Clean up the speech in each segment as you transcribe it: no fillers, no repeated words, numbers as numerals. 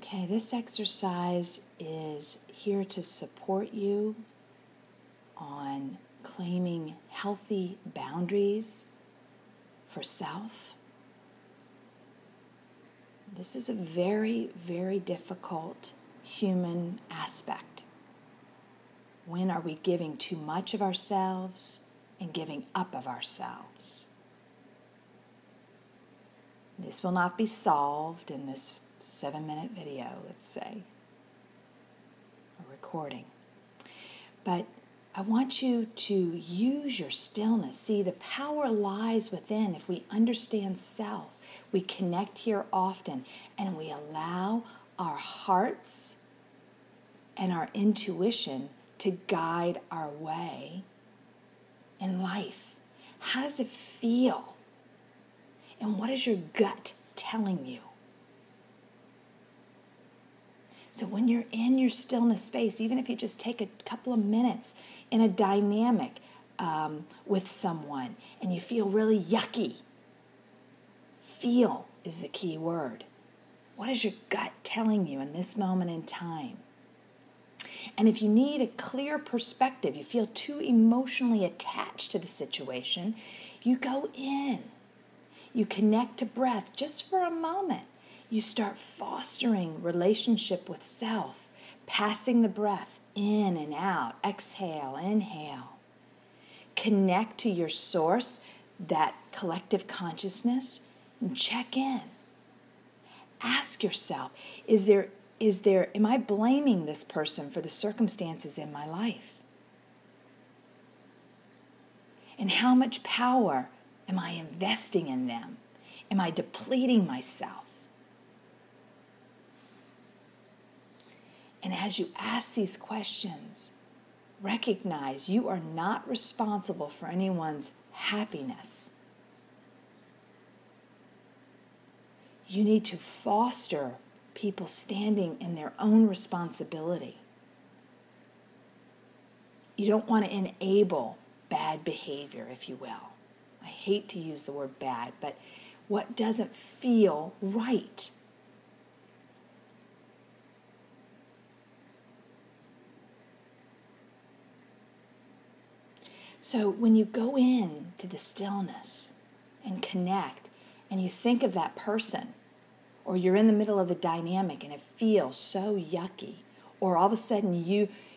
Okay, this exercise is here to support you on claiming healthy boundaries for self. This is a very, very difficult human aspect. When are we giving too much of ourselves and giving up of ourselves? This will not be solved in this 7-minute video, let's say, a recording. But I want you to use your stillness. See, the power lies within. If we understand self, we connect here often, and we allow our hearts and our intuition to guide our way in life. How does it feel? And what is your gut telling you? So when you're in your stillness space, even if you just take a couple of minutes in a dynamic with someone and you feel really yucky, feel is the key word. What is your gut telling you in this moment in time? And if you need a clear perspective, you feel too emotionally attached to the situation, you go in. You connect to breath just for a moment. You start fostering relationship with self, passing the breath in and out, exhale, inhale. Connect to your source, that collective consciousness, and check in. Ask yourself, am I blaming this person for the circumstances in my life? And how much power am I investing in them? Am I depleting myself? And as you ask these questions, recognize you are not responsible for anyone's happiness. You need to foster people standing in their own responsibility. You don't want to enable bad behavior, if you will. I hate to use the word bad, but what doesn't feel right. So when you go in to the stillness and connect and you think of that person, or you're in the middle of the dynamic and it feels so yucky, or all of a sudden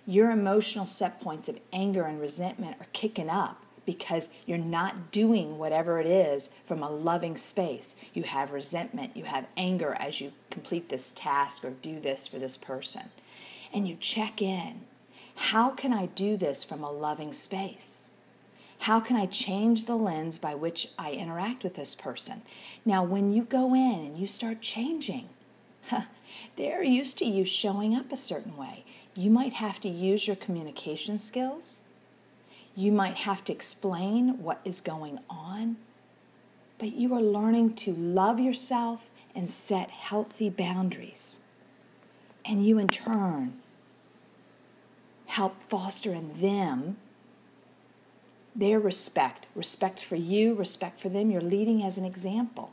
your emotional set points of anger and resentment are kicking up because you're not doing whatever it is from a loving space. You have resentment, you have anger as you complete this task or do this for this person. And you check in. How can I do this from a loving space? How can I change the lens by which I interact with this person? Now, when you go in and you start changing, they're used to you showing up a certain way. You might have to use your communication skills. You might have to explain what is going on. But you are learning to love yourself and set healthy boundaries. And you, in turn, help foster in them their respect for you, respect for them. You're leading as an example.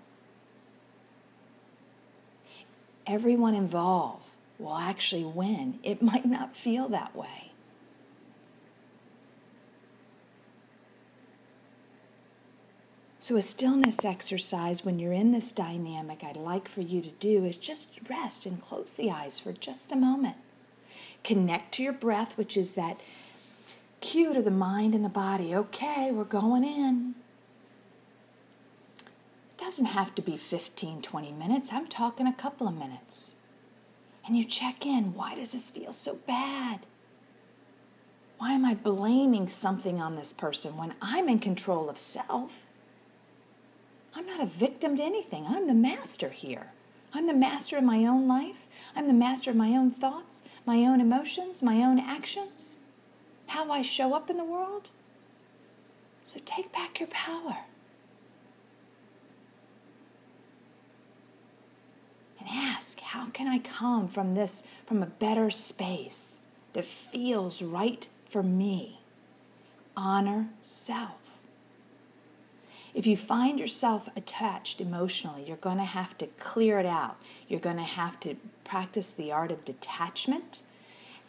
Everyone involved will actually win. It might not feel that way. So a stillness exercise when you're in this dynamic I'd like for you to do is just rest and close the eyes for just a moment. Connect to your breath, which is that cue to the mind and the body. Okay, we're going in. It doesn't have to be 15, 20 minutes. I'm talking a couple of minutes. And you check in. Why does this feel so bad? Why am I blaming something on this person when I'm in control of self? I'm not a victim to anything. I'm the master here. I'm the master of my own life. I'm the master of my own thoughts, my own emotions, my own actions. How I show up in the world. So take back your power. And ask, how can I come from a better space that feels right for me? Honor self. If you find yourself attached emotionally, you're going to have to clear it out. You're going to have to practice the art of detachment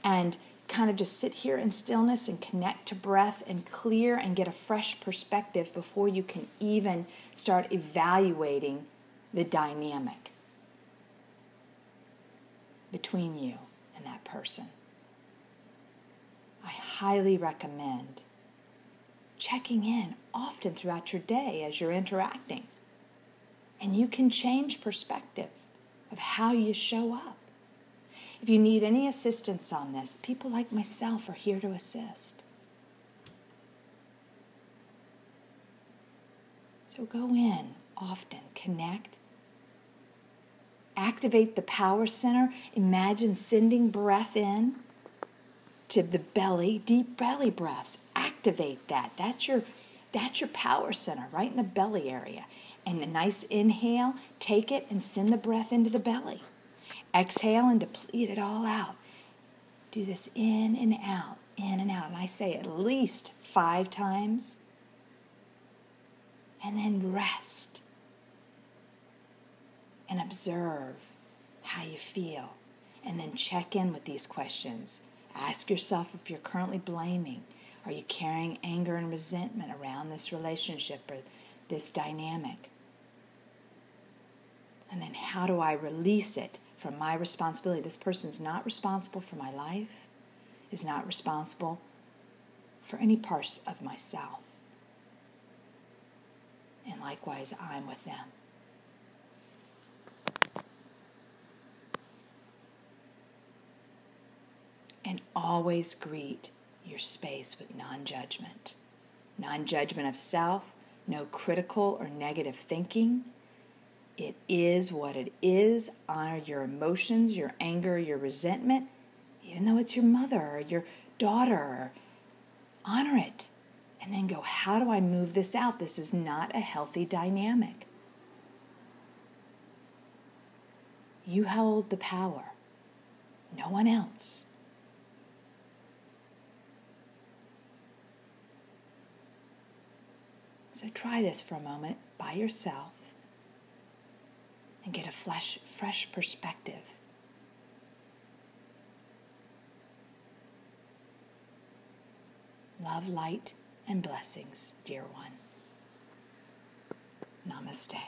and kind of just sit here in stillness and connect to breath and clear and get a fresh perspective before you can even start evaluating the dynamic between you and that person. I highly recommend checking in often throughout your day as you're interacting. And you can change perspective of how you show up. If you need any assistance on this, people like myself are here to assist. So go in often, connect, activate the power center. Imagine sending breath in to the belly, deep belly breaths. Activate that. That's your power center, right in the belly area. And a nice inhale, take it and send the breath into the belly. Exhale and deplete it all out. Do this in and out, in and out. And I say at least 5 times. And then rest. And observe how you feel. And then check in with these questions. Ask yourself if you're currently blaming. Are you carrying anger and resentment around this relationship or this dynamic? And then how do I release it from my responsibility? This person's not responsible for my life, is not responsible for any parts of myself. And likewise, I'm with them. And always greet your space with non-judgment. Non-judgment of self, no critical or negative thinking. It is what it is. Honor your emotions, your anger, your resentment, even though it's your mother or your daughter. Honor it. And then go, how do I move this out? This is not a healthy dynamic. You hold the power. No one else. So try this for a moment by yourself and get a fresh perspective. Love, light, and blessings, dear one. Namaste.